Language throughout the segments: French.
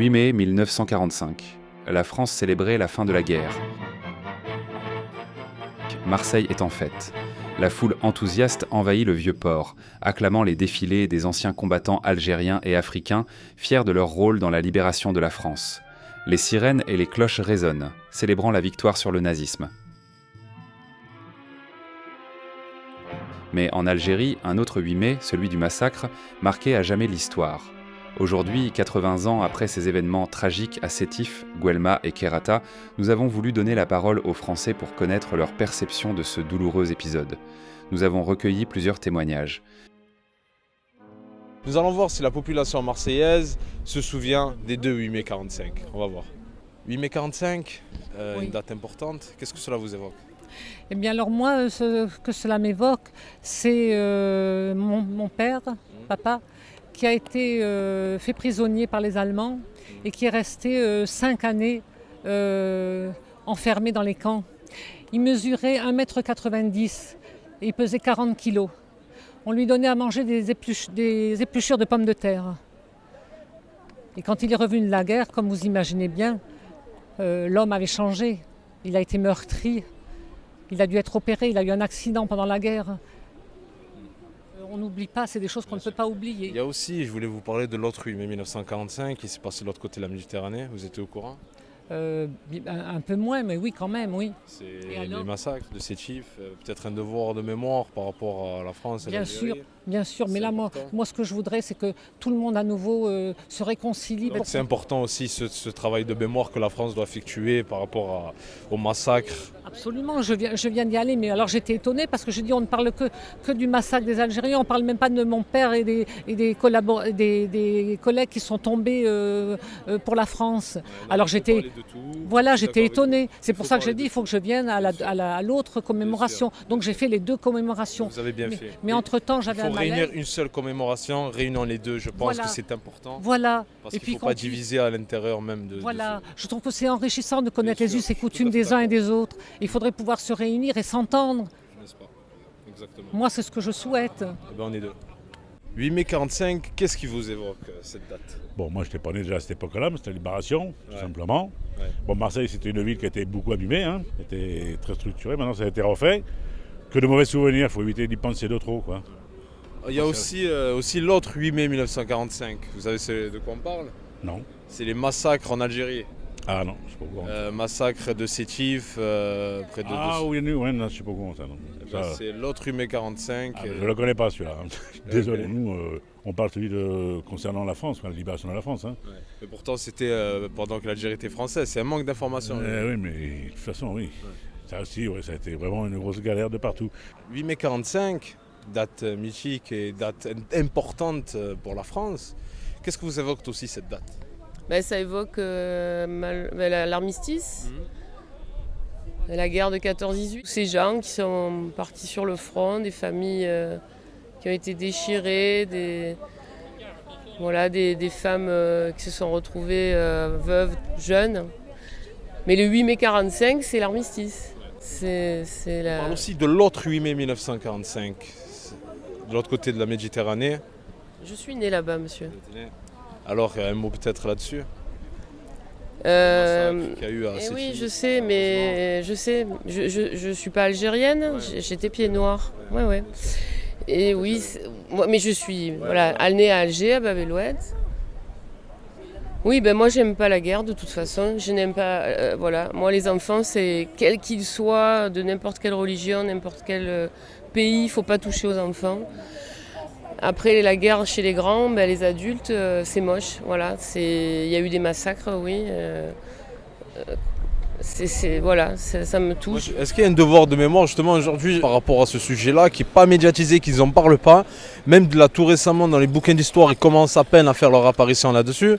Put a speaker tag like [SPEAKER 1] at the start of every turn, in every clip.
[SPEAKER 1] 8 mai 1945. La France célébrait la fin de la guerre. Marseille est en fête. La foule enthousiaste envahit le vieux port, acclamant les défilés des anciens combattants algériens et africains, fiers de leur rôle dans la libération de la France. Les sirènes et les cloches résonnent, célébrant la victoire sur le nazisme. Mais en Algérie, un autre 8 mai, celui du massacre, marquait à jamais l'histoire. Aujourd'hui, 80 ans après ces événements tragiques à Sétif, Guelma et Kerata, nous avons voulu donner la parole aux Français pour connaître leur perception de ce douloureux épisode. Nous avons recueilli plusieurs témoignages.
[SPEAKER 2] Nous allons voir si la population marseillaise se souvient des deux 8 mai 45. On va voir. 8 mai 45,
[SPEAKER 3] Oui.
[SPEAKER 2] une date importante. Qu'est-ce que cela vous évoque?
[SPEAKER 3] Eh bien alors moi, ce que cela m'évoque, c'est mon père, papa, qui a été fait prisonnier par les Allemands et qui est resté 5 années enfermé dans les camps. Il mesurait 1,90 m et il pesait 40 kilos. On lui donnait à manger des épluchures de pommes de terre. Et quand il est revenu de la guerre, comme vous imaginez bien, l'homme avait changé. Il a été meurtri. Il a dû être opéré, il a eu un accident pendant la guerre. On n'oublie pas, c'est des choses qu'on ne peut pas oublier.
[SPEAKER 2] Il y a aussi, je voulais vous parler de l'autre 8 mai 1945 qui s'est passé de l'autre côté de la Méditerranée. Vous étiez au courant?
[SPEAKER 3] Un peu moins, mais oui, quand même, oui.
[SPEAKER 2] C'est
[SPEAKER 3] Et alors
[SPEAKER 2] les massacres de Sétif, peut-être un devoir de mémoire par rapport à la France et
[SPEAKER 3] Bien
[SPEAKER 2] l'Algérie.
[SPEAKER 3] sûr, bien sûr. Mais
[SPEAKER 2] C'est
[SPEAKER 3] là,
[SPEAKER 2] important.
[SPEAKER 3] moi, ce que je voudrais, c'est que tout le monde à nouveau se réconcilie.
[SPEAKER 2] Donc c'est important aussi ce travail de mémoire que la France doit effectuer par rapport au massacre.
[SPEAKER 3] Absolument, je viens d'y aller, mais alors j'étais étonnée parce que j'ai dit on ne parle que du massacre des Algériens, on ne parle même pas de mon père et des collègues qui sont tombés pour la France. Alors j'étais étonnée. C'est pour ça que j'ai dit il faut que je vienne à l'autre commémoration. Donc j'ai fait les deux commémorations.
[SPEAKER 2] Vous avez bien fait.
[SPEAKER 3] Mais entre-temps,
[SPEAKER 2] Il
[SPEAKER 3] j'avais
[SPEAKER 2] faut
[SPEAKER 3] un malaise.
[SPEAKER 2] réunir une seule commémoration, réunissant les deux. Je pense
[SPEAKER 3] Voilà.
[SPEAKER 2] que c'est important.
[SPEAKER 3] Voilà.
[SPEAKER 2] Parce
[SPEAKER 3] Et
[SPEAKER 2] qu'il ne
[SPEAKER 3] puis
[SPEAKER 2] faut pas
[SPEAKER 3] quand
[SPEAKER 2] diviser à l'intérieur même de
[SPEAKER 3] Voilà,
[SPEAKER 2] ce...
[SPEAKER 3] je trouve que c'est enrichissant de connaître
[SPEAKER 2] Bien
[SPEAKER 3] les
[SPEAKER 2] sûr,
[SPEAKER 3] us et
[SPEAKER 2] je suis tout à
[SPEAKER 3] coutumes
[SPEAKER 2] fait
[SPEAKER 3] des uns et
[SPEAKER 2] d'accord.
[SPEAKER 3] des autres. Il faudrait pouvoir se réunir et s'entendre.
[SPEAKER 2] N'est-ce pas? Exactement.
[SPEAKER 3] Moi, c'est ce que je souhaite.
[SPEAKER 2] Eh ben, on est deux. 8 mai 45, qu'est-ce qui vous évoque cette date?
[SPEAKER 4] Bon, moi, je n'étais pas né déjà à cette époque-là, mais c'était la libération, tout
[SPEAKER 2] Ouais.
[SPEAKER 4] simplement.
[SPEAKER 2] Ouais.
[SPEAKER 4] Bon, Marseille, c'était une ville qui était beaucoup abîmée, hein, qui était très structurée. Maintenant, ça a été refait. Que de mauvais souvenirs, il faut éviter d'y penser de trop, quoi.
[SPEAKER 2] Il y a aussi l'autre 8 mai 1945. Vous savez de quoi on parle?
[SPEAKER 4] Non.
[SPEAKER 2] C'est les massacres en Algérie.
[SPEAKER 4] Ah non, je suis pas au courant.
[SPEAKER 2] Massacre de Sétif, près de...
[SPEAKER 4] Ah oui, ouais, non, je suis pas au courant, ça. Non. Ça,
[SPEAKER 2] C'est l'autre 8 mai 45.
[SPEAKER 4] je ne le connais pas, celui-là. hein. Désolé, nous, on parle concernant la France, la libération de la France. Hein.
[SPEAKER 2] Ouais. Mais pourtant, c'était pendant que l'Algérie était française. C'est un manque d'informations.
[SPEAKER 4] Oui, mais de toute façon, oui. Ça aussi, ouais, ça a été vraiment une grosse galère de partout.
[SPEAKER 2] 8 mai 45, date mythique et date importante pour la France. Qu'est-ce que vous évoque aussi cette date?
[SPEAKER 5] Ça évoque l'armistice, la guerre de 14-18. Ces gens qui sont partis sur le front, des familles qui ont été déchirées, des femmes qui se sont retrouvées veuves, jeunes. Mais le 8 mai 45, c'est l'armistice.
[SPEAKER 2] On parle aussi de l'autre 8 mai 1945, de l'autre côté de la Méditerranée.
[SPEAKER 5] Je suis née là-bas, monsieur.
[SPEAKER 2] Alors, un mot peut-être là-dessus?
[SPEAKER 5] Oui, je sais, mais je suis pas algérienne, j'étais pied noir. Ouais. Et oui, mais je suis née à Alger, à Bab el-Oued. Oui, moi j'aime pas la guerre de toute façon, je n'aime pas, moi les enfants c'est quels qu'ils soient, de n'importe quelle religion, n'importe quel pays, il faut pas toucher aux enfants. Après la guerre chez les grands, les adultes, c'est moche. Voilà, il y a eu des massacres, oui. Ça me touche.
[SPEAKER 2] Est-ce qu'il y a un devoir de mémoire justement aujourd'hui par rapport à ce sujet-là qui n'est pas médiatisé, qu'ils n'en parlent pas? Même de là tout récemment dans les bouquins d'histoire, ils commencent à peine à faire leur apparition là-dessus.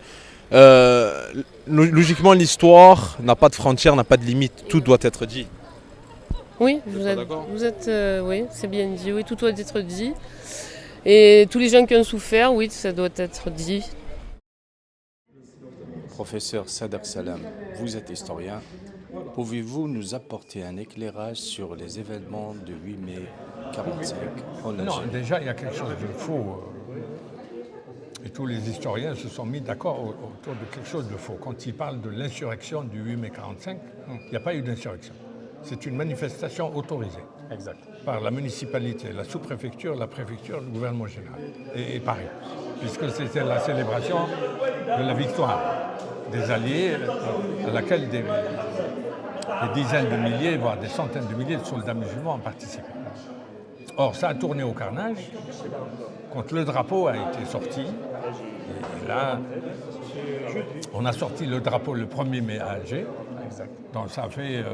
[SPEAKER 2] Logiquement, l'histoire n'a pas de frontières, n'a pas de limite. Tout doit être dit.
[SPEAKER 5] Oui, vous êtes oui, c'est bien dit. Oui, tout doit être dit. Et tous les gens qui ont souffert, oui, ça doit être dit.
[SPEAKER 6] Professeur Sadak Salam, vous êtes historien. Pouvez-vous nous apporter un éclairage sur les événements de 8 mai 1945 en Algérie?
[SPEAKER 7] Non, déjà, il y a quelque chose de faux. Et tous les historiens se sont mis d'accord autour de quelque chose de faux. Quand ils parlent de l'insurrection du 8 mai 1945, il n'y a pas eu d'insurrection. C'est une manifestation autorisée par la municipalité, la sous-préfecture, la préfecture, le gouvernement général et Paris, puisque c'était la célébration de la victoire des Alliés à laquelle des dizaines de milliers, voire des centaines de milliers de soldats musulmans ont participé. Or, ça a tourné au carnage quand le drapeau a été sorti. Et là, on a sorti le drapeau le 1er mai à Alger. Donc ça a fait,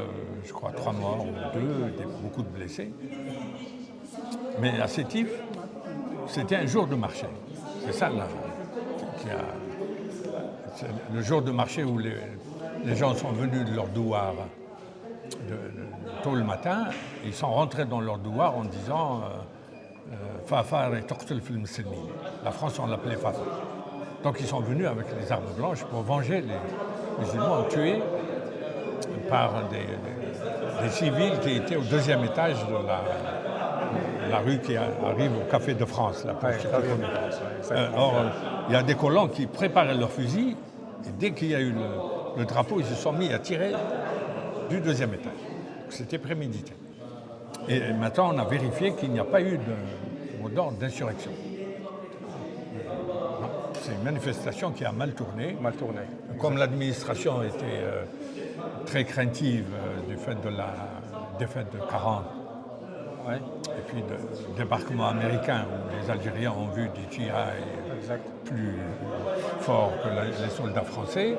[SPEAKER 7] je crois, 3 morts ou 2, beaucoup de blessés. Mais à Sétif, c'était un jour de marché. C'est ça là, c'est le jour de marché où les gens sont venus de leur douar tôt le matin. Ils sont rentrés dans leur douar en disant Fafar et Toqtel fil Muslimin. La France, on l'appelait Fafar. Donc ils sont venus avec les armes blanches pour venger les musulmans tués par des civils qui étaient au 2e étage de la rue qui arrive au Café de France. Or, il y a des colons qui préparaient leurs fusils et dès qu'il y a eu le drapeau, ils se sont mis à tirer du 2e étage. C'était prémédité. Et maintenant, on a vérifié qu'il n'y a pas eu de mot d'ordre d'insurrection. C'est une manifestation qui a mal tourné. Comme l'administration était très craintive du fait de la défaite de 40, et puis du débarquement américain où les Algériens ont vu des GI plus forts que les soldats français.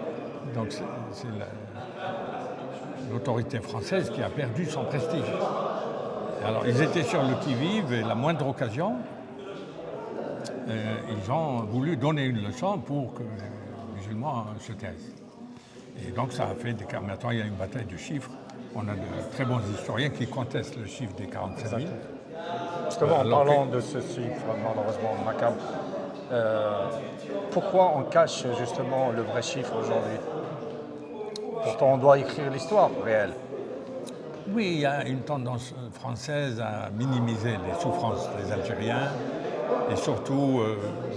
[SPEAKER 7] Donc c'est l'autorité française qui a perdu son prestige. Alors ils étaient sur le qui-vive et la moindre occasion, ils ont voulu donner une leçon pour que les musulmans se taisent. Et donc ça a fait des cas. Maintenant il y a une bataille de chiffres. On a de très bons historiens qui contestent le chiffre des 45 000.
[SPEAKER 8] Justement, en parlant de ce chiffre malheureusement macabre, pourquoi on cache justement le vrai chiffre aujourd'hui? Pourtant on doit écrire l'histoire réelle.
[SPEAKER 7] Oui, il y a une tendance française à minimiser les souffrances des Algériens et surtout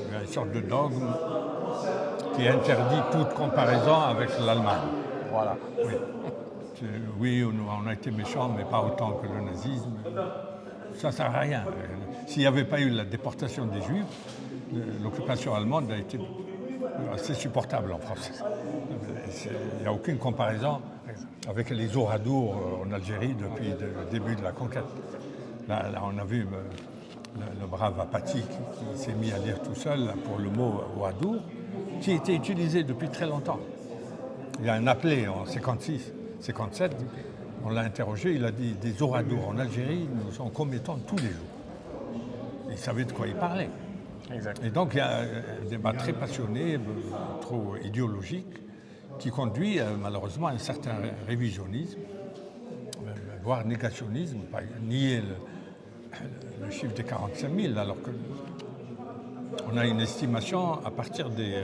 [SPEAKER 7] il y a une sorte de dogme qui interdit toute comparaison avec l'Allemagne.
[SPEAKER 8] Voilà.
[SPEAKER 7] Oui, on a été méchants, mais pas autant que le nazisme. Ça ne sert à rien. S'il n'y avait pas eu la déportation des Juifs, l'occupation allemande a été assez supportable en France. Il n'y a aucune comparaison avec les Oradours en Algérie depuis le début de la conquête. Là on a vu le brave Apathy qui s'est mis à lire tout seul pour le mot Oradour, qui a été utilisé depuis très longtemps. Il y a un appelé en 56, 57, on l'a interrogé, il a dit des Oradours en Algérie, nous en commettons tous les jours. Il savait de quoi il parlait.
[SPEAKER 8] Exact.
[SPEAKER 7] Et donc il y a un débat très passionné, trop idéologique, qui conduit malheureusement à un certain révisionnisme, voire négationnisme, pas nier le chiffre des 45 000, alors qu'on a une estimation à partir des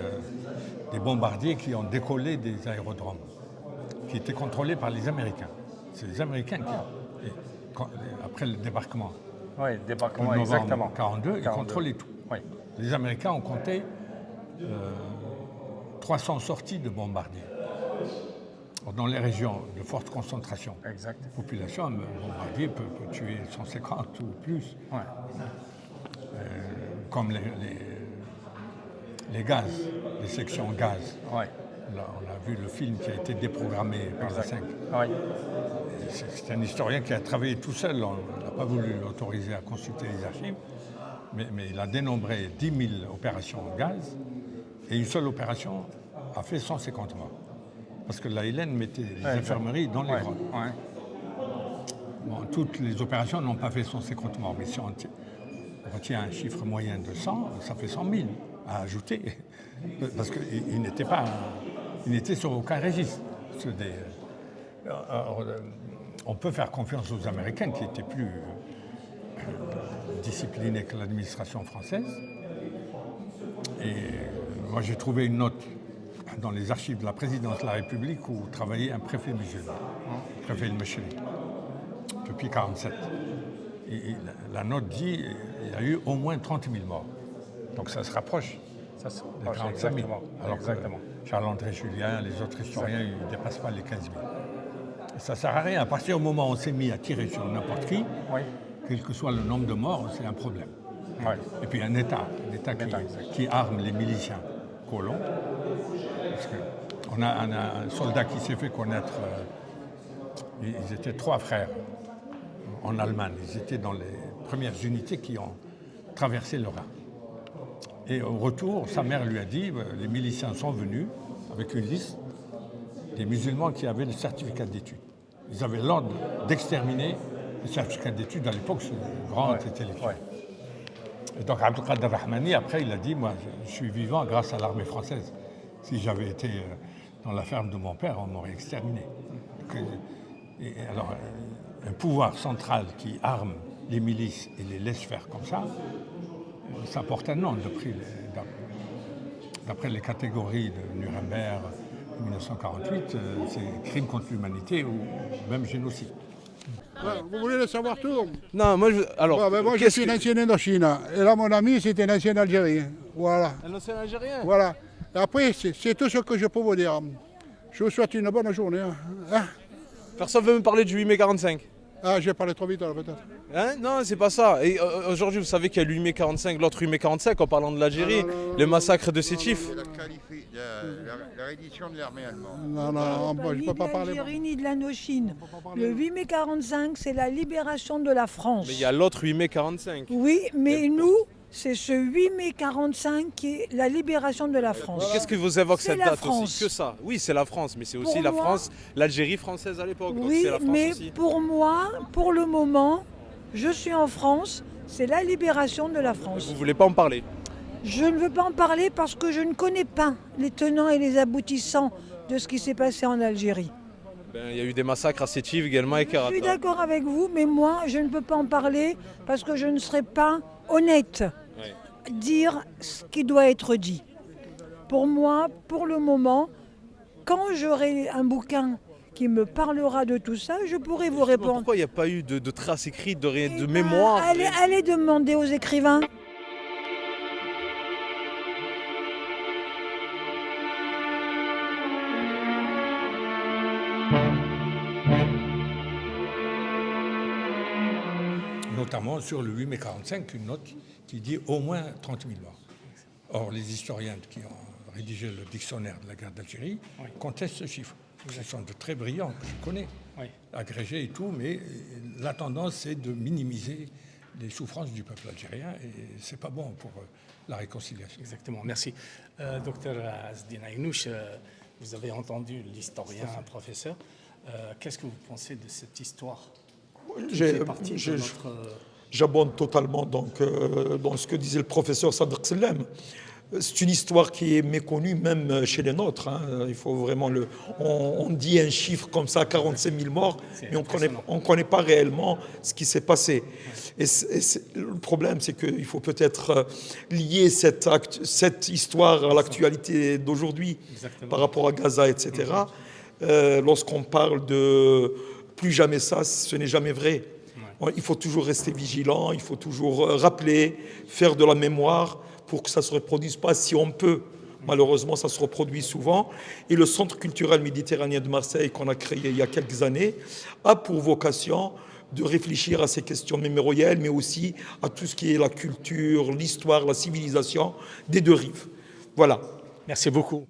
[SPEAKER 7] bombardiers qui ont décollé des aérodromes, qui étaient contrôlés par les Américains. C'est les Américains qui, après le débarquement,
[SPEAKER 8] oui, débarquement,
[SPEAKER 7] exactement. 1942, ils contrôlaient tout.
[SPEAKER 8] Oui.
[SPEAKER 7] Les Américains ont compté 300 sorties de bombardiers dans les régions de forte concentration.
[SPEAKER 8] Exact.
[SPEAKER 7] La population, un bombardier peut tuer 150 ou plus.
[SPEAKER 8] Ouais.
[SPEAKER 7] Comme les gaz, les sections gaz.
[SPEAKER 8] Ouais.
[SPEAKER 7] Là, on a vu le film qui a été déprogrammé par la 5.
[SPEAKER 8] Oui.
[SPEAKER 7] C'est un historien qui a travaillé tout seul, on n'a pas voulu l'autoriser à consulter les archives, mais il a dénombré 10 000 opérations en gaz, et une seule opération a fait 150 morts. Parce que la Hélène mettait les infirmeries dans les grottes.
[SPEAKER 8] Ouais.
[SPEAKER 7] Bon, toutes les opérations n'ont pas fait 150 morts, mais si on retient un chiffre moyen de 100, ça fait 100 000 à ajouter, parce qu'il n'était sur aucun registre. On peut faire confiance aux Américains qui étaient plus disciplinés que l'administration française. Et moi, j'ai trouvé une note dans les archives de la présidence de la République où travaillait un préfet musulman, le préfet El-Meshri, depuis 1947. Et la note dit qu'il y a eu au moins 30 000 morts. Donc ça se rapproche.
[SPEAKER 8] Ça, c'est
[SPEAKER 7] Les 45 000. Alors
[SPEAKER 8] Exactement.
[SPEAKER 7] que Charles-André Julien, les autres historiens, ils ne dépassent pas les 15 000. Et ça ne sert à rien. À partir du moment où on s'est mis à tirer sur n'importe qui,
[SPEAKER 8] Oui.
[SPEAKER 7] quel que soit le nombre de morts, c'est un problème.
[SPEAKER 8] Oui.
[SPEAKER 7] Et puis un État qui arme les miliciens colons. Parce qu'on a un soldat qui s'est fait connaître, ils étaient 3 frères en Allemagne. Ils étaient dans les premières unités qui ont traversé le Rhin. Et au retour, sa mère lui a dit, les miliciens sont venus avec une liste des musulmans qui avaient le certificat d'études. Ils avaient l'ordre d'exterminer les certificats d'études. À l'époque, c'est le grand intellectuel.
[SPEAKER 8] Ouais.
[SPEAKER 7] Et donc Abdelkader Rahmani, après, il a dit, moi, je suis vivant grâce à l'armée française. Si j'avais été dans la ferme de mon père, on m'aurait exterminé. Alors, un pouvoir central qui arme les milices et les laisse faire comme ça porte un nom d'après les catégories de Nuremberg de 1948, c'est crime contre l'humanité ou même génocide.
[SPEAKER 9] Vous voulez le savoir tout?
[SPEAKER 2] Non, moi,
[SPEAKER 9] Moi je suis un ancien Indochine. Et là, mon ami, c'était un ancien Algérien. Voilà.
[SPEAKER 2] Un ancien Algérien.
[SPEAKER 9] Voilà. Et après, c'est tout ce que je peux vous dire. Je vous souhaite une bonne journée. Hein?
[SPEAKER 2] Personne ne veut me parler du 8 mai 45.
[SPEAKER 9] Ah, j'ai parlé trop vite, alors peut-être.
[SPEAKER 2] Hein? Non, c'est pas ça. Et aujourd'hui, vous savez qu'il y a le 8 mai 45, l'autre 8 mai 45, en parlant de l'Algérie, le massacre de Sétif.
[SPEAKER 10] La reddition de l'armée allemande.
[SPEAKER 9] Non, moi, je ne peux pas parler.
[SPEAKER 11] Ni de l'Algérie ni de l'Indochine. Le 8 mai 45, c'est la libération de la France.
[SPEAKER 2] Mais il y a l'autre 8 mai 45.
[SPEAKER 11] Oui, mais nous, c'est ce 8 mai 45 qui est la libération de la France.
[SPEAKER 2] Qu'est-ce que vous évoquez cette date
[SPEAKER 11] France.
[SPEAKER 2] aussi? Que ça? Oui, c'est la France, mais c'est aussi
[SPEAKER 11] Pour
[SPEAKER 2] la
[SPEAKER 11] moi,
[SPEAKER 2] France, l'Algérie française à l'époque.
[SPEAKER 11] Oui,
[SPEAKER 2] c'est la France
[SPEAKER 11] mais
[SPEAKER 2] aussi.
[SPEAKER 11] pour moi, pour le moment, je suis en France, c'est la libération de la France.
[SPEAKER 2] Vous voulez pas en parler?
[SPEAKER 11] Je ne veux pas en parler parce que je ne connais pas les tenants et les aboutissants de ce qui s'est passé en Algérie.
[SPEAKER 2] Il y a eu des massacres à Sétif également et Kerata.
[SPEAKER 11] Je suis d'accord avec vous, mais moi, je ne peux pas en parler parce que je ne serai pas honnête. Dire ce qui doit être dit. Pour moi, pour le moment, quand j'aurai un bouquin qui me parlera de tout ça, je pourrai vous répondre.
[SPEAKER 2] Pourquoi il n'y a pas eu de traces écrites, de mémoire?
[SPEAKER 11] Allez demander aux écrivains.
[SPEAKER 7] Notamment sur le 8 mai 45, une note qui dit au moins 30 000 morts. Or, les historiens qui ont rédigé le dictionnaire de la guerre d'Algérie contestent ce chiffre. Ce sont de très brillants, que je connais, agrégés et tout, mais la tendance, c'est de minimiser les souffrances du peuple algérien et c'est pas bon pour la réconciliation.
[SPEAKER 8] Exactement, merci. Docteur Azdine Aynouch, vous avez entendu l'historien, professeur. Qu'est-ce que vous pensez de cette histoire?
[SPEAKER 12] J'abonde totalement donc, dans ce que disait le professeur Sadr Sellem. C'est une histoire qui est méconnue même chez les nôtres. Hein. Il faut vraiment on dit un chiffre comme ça, 45 000 morts, mais on ne connaît pas réellement ce qui s'est passé. Et le problème, c'est qu'il faut peut-être lier cette histoire à l'actualité d'aujourd'hui par rapport à Gaza, etc. Lorsqu'on parle de plus jamais ça, ce n'est jamais vrai. Il faut toujours rester vigilant, il faut toujours rappeler, faire de la mémoire pour que ça ne se reproduise pas si on peut. Malheureusement, ça se reproduit souvent. Et le Centre culturel méditerranéen de Marseille, qu'on a créé il y a quelques années, a pour vocation de réfléchir à ces questions mémorielles, mais aussi à tout ce qui est la culture, l'histoire, la civilisation des deux rives. Voilà.
[SPEAKER 8] Merci beaucoup.